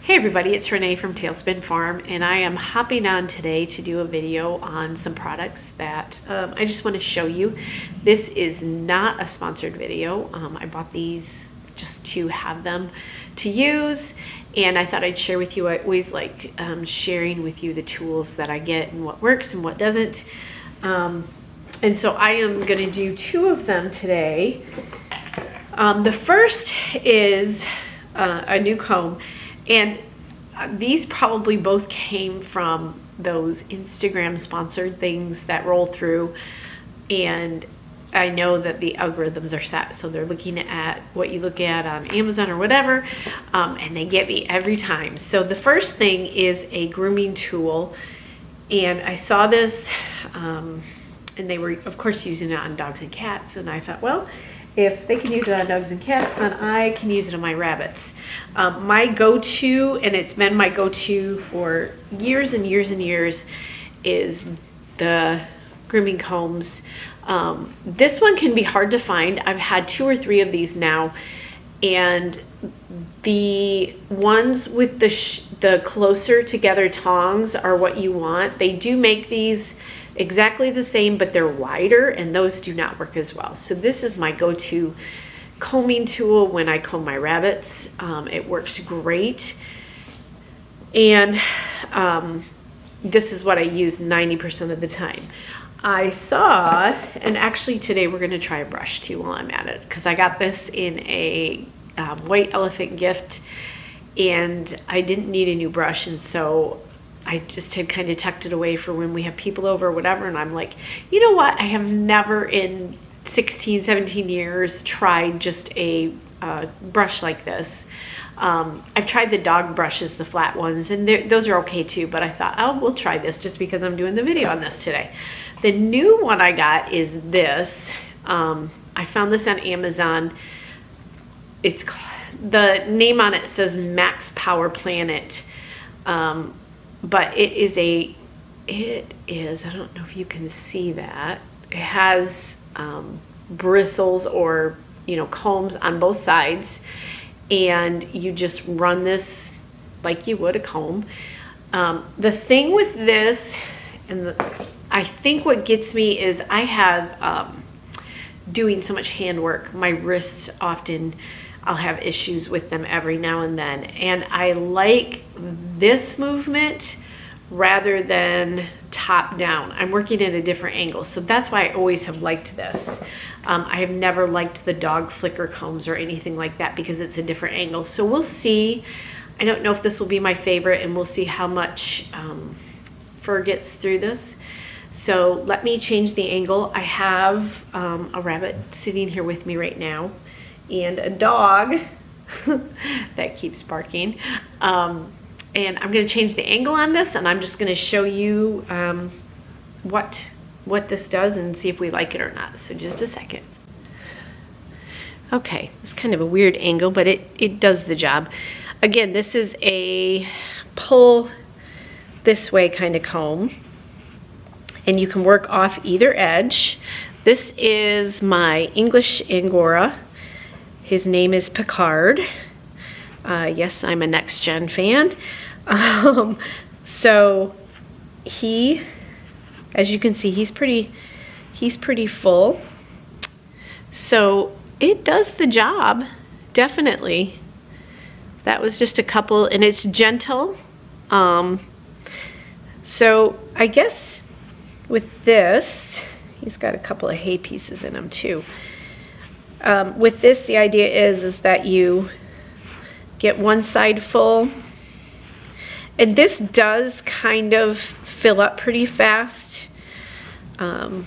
Hey everybody, it's Renee from Tailspin Farm, and I am hopping on today to do a video on some products that I just want to show you. This is not a sponsored video. I bought these just to have them to use, and I thought I'd share with you. I always like sharing with you the tools that I get and what works and what doesn't. And so I am going to do two of them today. The first is a new comb. And these probably both came from those Instagram sponsored things that roll through. And I know that the algorithms are set, so they're looking at what you look at on Amazon or whatever, and they get me every time. So the first thing is a grooming tool. And I saw this, and they were, of course, using it on dogs and cats. And I thought, well, if they can use it on dogs and cats, then I can use it on my rabbits. My go-to, and it's been my go-to for years and years and years, is the Grooming Combs. This one can be hard to find. I've had 2 or 3 of these now, and the ones with the closer together tongs are what you want. They do make these exactly the same, but they're wider, and those do not work as well. So this is my go-to combing tool when I comb my rabbits. It works great, and this is what I use 90% of the time. I saw, and actually today we're going to try a brush too while I'm at it, because I got this in a white elephant gift, and I didn't need a new brush, and so I just had kind of tucked it away for when we have people over or whatever. And I'm like, you know what? I have never in 16, 17 years tried just a brush like this. I've tried the dog brushes, the flat ones, and those are okay too. But I thought, oh, we'll try this just because I'm doing the video on this today. The new one I got is this. I found this on Amazon. It's the name on it says Max Power Planet. But it is, I don't know if you can see that. It has bristles or, combs on both sides. And you just run this like you would a comb. The thing with this, and I think what gets me is I have, doing so much handwork, my wrists often, I'll have issues with them every now and then. And I like this movement rather than top down. I'm working at a different angle. So that's why I always have liked this. I have never liked the dog flicker combs or anything like that because it's a different angle. So we'll see. I don't know if this will be my favorite, and we'll see how much fur gets through this. So let me change the angle. I have a rabbit sitting here with me right now, and a dog that keeps barking. And I'm going to change the angle on this, and I'm just going to show you what this does and see if we like it or not. So just a second. Okay, it's kind of a weird angle, but it does the job. Again, this is a pull this way kind of comb, and you can work off either edge. This is my English Angora. His name is Picard. Yes, I'm a Next Gen fan. So he, as you can see, he's pretty full. So it does the job, definitely. That was just a couple, and it's gentle. So I guess with this, he's got a couple of hay pieces in him too. With this, the idea is that you get one side full, and this does kind of fill up pretty fast. And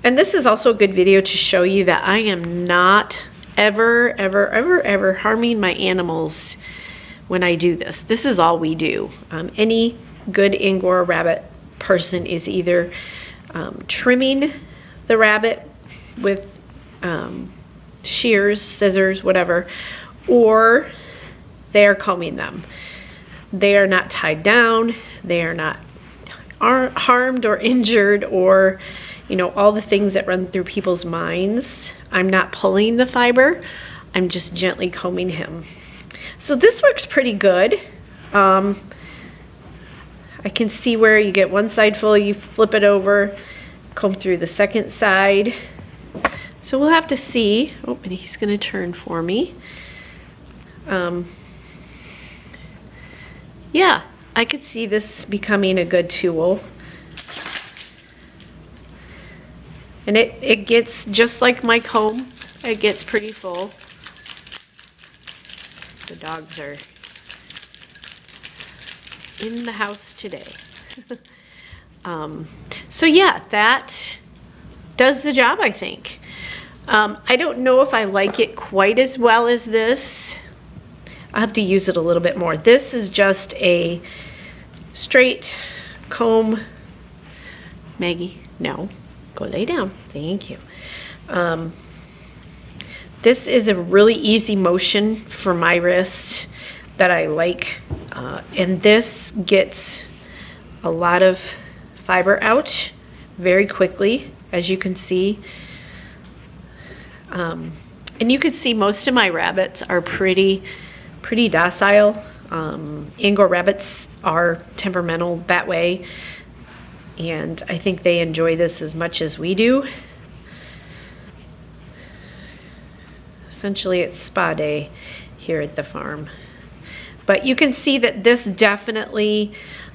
this is also a good video to show you that I am not ever harming my animals when I do this. This is all we do. Any good Angora rabbit person is either trimming the rabbit with shears, scissors, whatever, or they are combing them. They are not tied down. They are not harmed or injured, or all the things that run through people's minds. I'm not pulling the fiber. I'm just gently combing him. So this works pretty good. I can see where you get one side full, you flip it over, comb through the second side. So we'll have to see. Oh, and he's gonna turn for me. Yeah, I could see this becoming a good tool. And it gets, just like my comb, it gets pretty full. The dogs are in the house today. So yeah, that does the job, I think. I don't know if I like it quite as well as this. I'll have to use it a little bit more. This is just a straight comb. Maggie, no, go lay down. Thank you. This is a really easy motion for my wrist that I like. And this gets a lot of fiber out very quickly, as you can see. And you can see most of my rabbits are pretty docile. Angora rabbits are temperamental that way, and I think they enjoy this as much as we do. Essentially, it's spa day here at the farm. But you can see that this definitely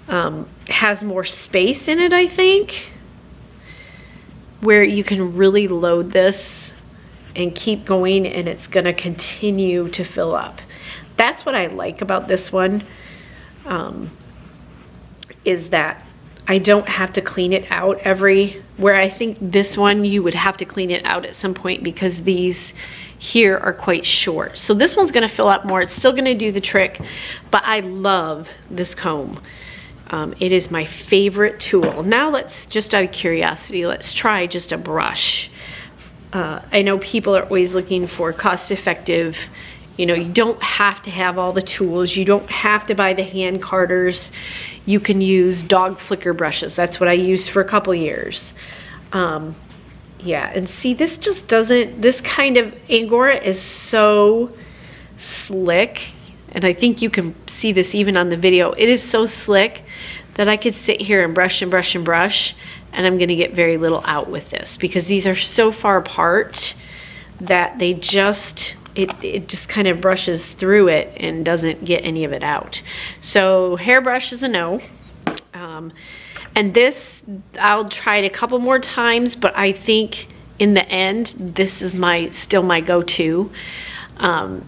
has more space in it, I think, where you can really load this and keep going, and it's going to continue to fill up. That's what I like about this one, is that I don't have to clean it out where I think this one you would have to clean it out at some point because these here are quite short. So this one's gonna fill up more. It's still gonna do the trick, but I love this comb. It is my favorite tool. Now let's, just out of curiosity, let's try just a brush. I know people are always looking for cost-effective. You know, you don't have to have all the tools. You don't have to buy the hand carders. You can use dog flicker brushes. That's what I used for a couple years. Yeah, and see, this just doesn't, this kind of, Angora is so slick, and I think you can see this even on the video. It is so slick that I could sit here and brush and brush and brush, and I'm gonna get very little out with this because these are so far apart that they just, it just kind of brushes through it and doesn't get any of it out. So hairbrush is a no. And this, I'll try it a couple more times, but I think in the end, this is still my go-to. And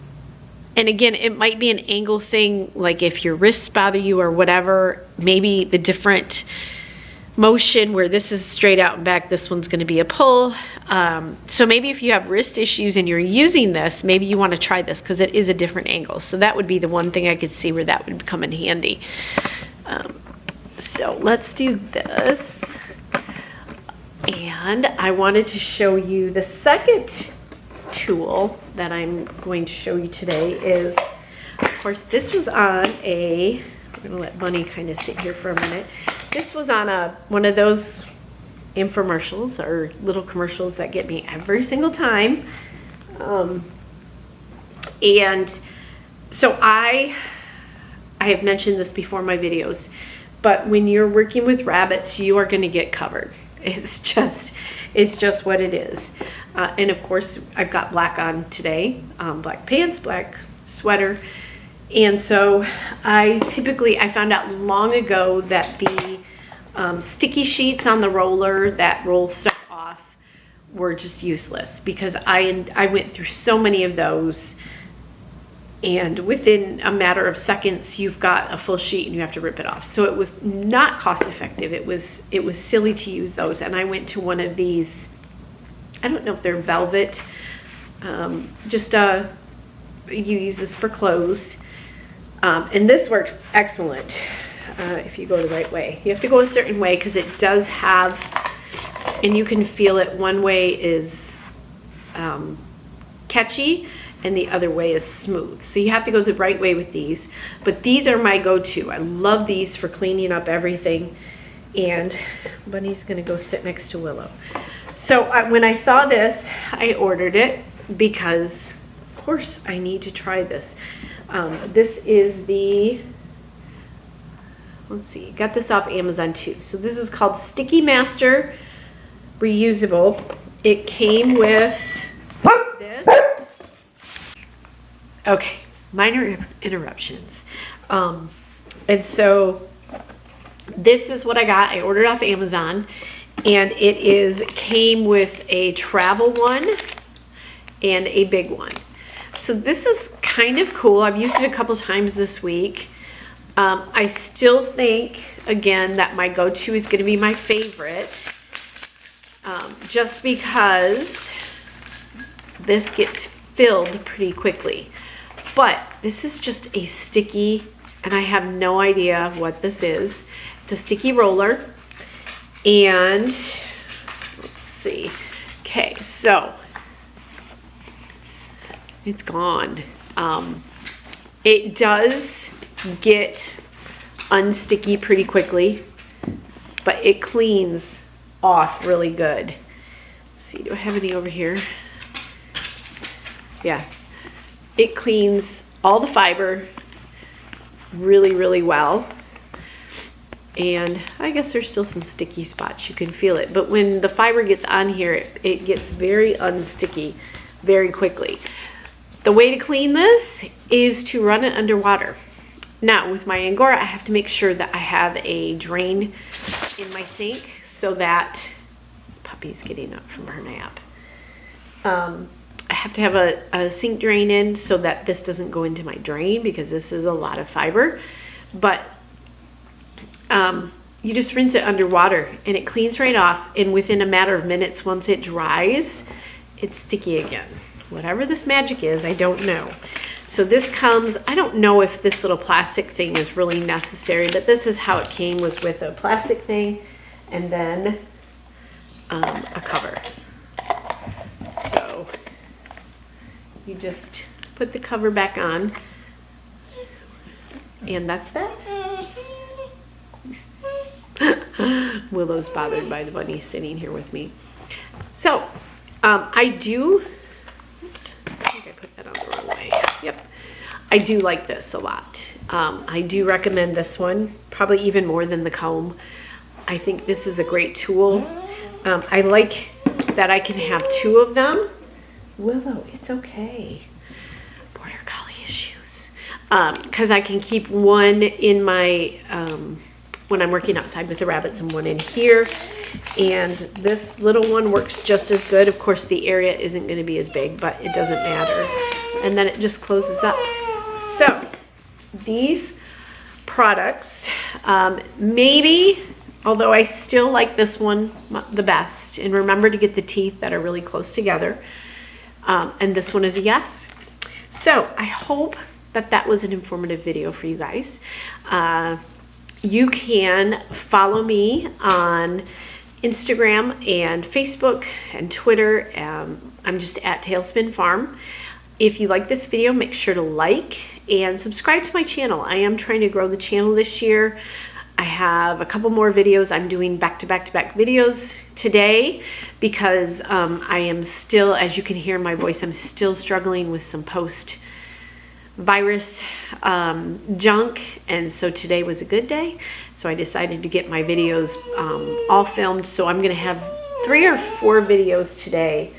again, it might be an angle thing, like if your wrists bother you or whatever, maybe the different motion where this is straight out and back, this one's going to be a pull. So maybe if you have wrist issues and you're using this, maybe you want to try this because it is a different angle. So that would be the one thing I could see where that would come in handy. So let's do this. And I wanted to show you the second tool that I'm going to show you today is, of course, this was on we're gonna let Bunny kind of sit here for a minute. This was on one of those infomercials or little commercials that get me every single time. And so I have mentioned this before in my videos, but when you're working with rabbits, you are going to get covered. It's just what it is. And of course, I've got black on today, black pants, black sweater. And so I found out long ago that the sticky sheets on the roller that roll stuff off were just useless because I went through so many of those, and within a matter of seconds you've got a full sheet and you have to rip it off. So it was not cost effective. It was silly to use those, and I went to one of these, I don't know if they're velvet, you use this for clothes, and this works excellent. If you go the right way. You have to go a certain way because it does have, and you can feel it, one way is catchy and the other way is smooth. So you have to go the right way with these. But these are my go-to. I love these for cleaning up everything. And Bunny's gonna go sit next to Willow. So when I saw this, I ordered it because, of course, I need to try this. This is the let's see, got this off Amazon too. So this is called Sticky Master Reusable. It came with this. Okay, minor interruptions. And so this is what I got. I ordered off Amazon, and it came with a travel one and a big one. So this is kind of cool. I've used it a couple times this week. I still think, again, that my go-to is going to be my favorite, just because this gets filled pretty quickly. But this is just a sticky, and I have no idea what this is. It's a sticky roller, and let's see. Okay, so it's gone. It does get unsticky pretty quickly, but it cleans off really good. Let's see, do I have any over here? Yeah, it cleans all the fiber really, really well. And I guess there's still some sticky spots. You can feel it. But when the fiber gets on here, it gets very unsticky very quickly. The way to clean this is to run it underwater. Now, with my Angora, I have to make sure that I have a drain in my sink so that puppy's getting up from her nap. I have to have a sink drain in so that this doesn't go into my drain, because this is a lot of fiber. But you just rinse it underwater and it cleans right off. And within a matter of minutes, once it dries, it's sticky again. Whatever this magic is, I don't know. So this comes, I don't know if this little plastic thing is really necessary, but this is how it came, was with a plastic thing and then a cover. So you just put the cover back on, and that's that. Willow's bothered by the bunny sitting here with me. So I do, oops, I think I put that on the wrong way. Yep. I do like this a lot. I do recommend this one, probably even more than the comb. I think this is a great tool. I like that I can have two of them. Willow, it's okay. Border Collie issues. Because I can keep one in my, when I'm working outside with the rabbits, and one in here. And this little one works just as good. Of course, the area isn't going to be as big, but it doesn't matter. And then it just closes up. So these products, maybe, although I still like this one the best, and remember to get the teeth that are really close together. And this one is a yes. So I hope that that was an informative video for you guys. You can follow me on Instagram and Facebook and Twitter. I'm just at Tailspin Farm. If you like this video, make sure to like and subscribe to my channel. I am trying to grow the channel this year. I have a couple more videos. I'm doing back-to-back-to-back videos today because I am still, as you can hear in my voice, I'm still struggling with some post-virus junk, and so today was a good day. So I decided to get my videos all filmed. So I'm going to have 3 or 4 videos today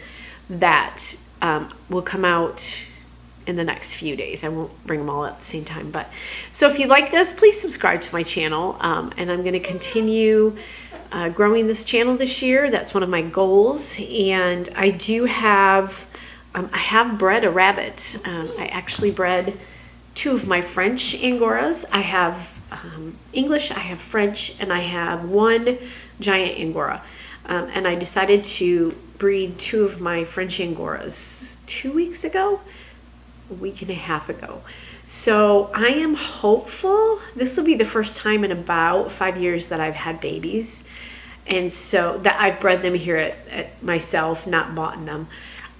that will come out in the next few days. I won't bring them all at the same time, but so if you like this, please subscribe to my channel, and I'm going to continue growing this channel this year. That's one of my goals. And I do have I have bred a rabbit. I actually bred 2 of my French Angoras. I have English, I have French, and I have 1 giant Angora. And I decided to breed 2 of my French Angoras 2 weeks ago, a week and a half ago. So I am hopeful this will be the first time in about 5 years that I've had babies. And so that I've bred them here at myself, not bought them.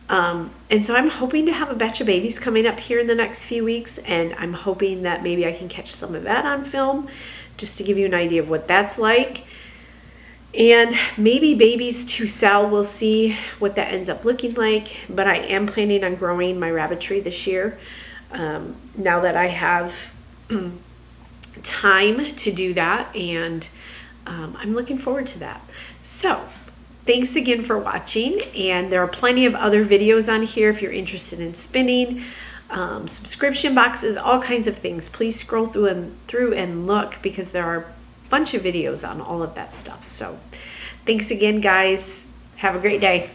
And so I'm hoping to have a batch of babies coming up here in the next few weeks. And I'm hoping that maybe I can catch some of that on film just to give you an idea of what that's like. And maybe babies to sell. We'll see what that ends up looking like. But I am planning on growing my rabbitry this year. Now that I have time to do that, and I'm looking forward to that. So thanks again for watching, and there are plenty of other videos on here if you're interested in spinning, subscription boxes, all kinds of things. Please scroll through and look, because there are a bunch of videos on all of that stuff. So thanks again, guys. Have a great day.